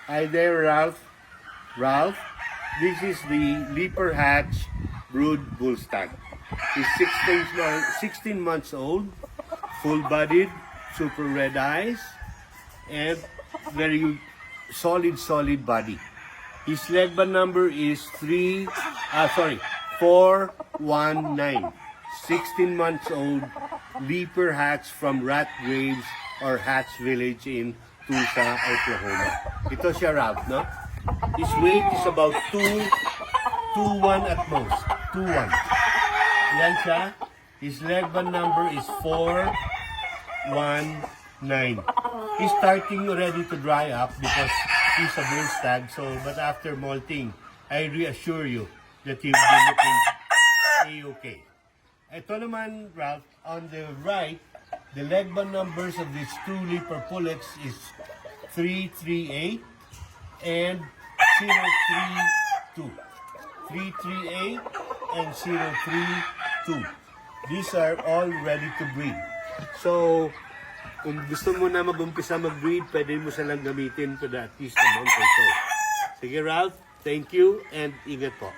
Hi there, Ralph. Ralph, this is the Leaper Hatch Brood Bull Stag. He's 16 months old, full-bodied, super red eyes, and very solid body. His leg band number is 419. 16 months old, Leaper Hatch from Rat Graves or Hatch Village in Tulsa, Oklahoma. Ito siya, Ralph, no? His weight is about 221 at most. 21. Yan siya. His leg band number is 419. He's starting already to dry up because he's a bull stag. So, but after molting, I reassure you that he will be looking A-okay. Ito naman, Ralph, on the right, the leg band numbers of these two Leaper pullets is 338 and 032. 338 and 032. These are all ready to breed. So, kung gusto mo na mag-umpisa mag-breed, pwede mo silang gamitin for at least a month or so. Sige, Ralph, thank you and ingat po.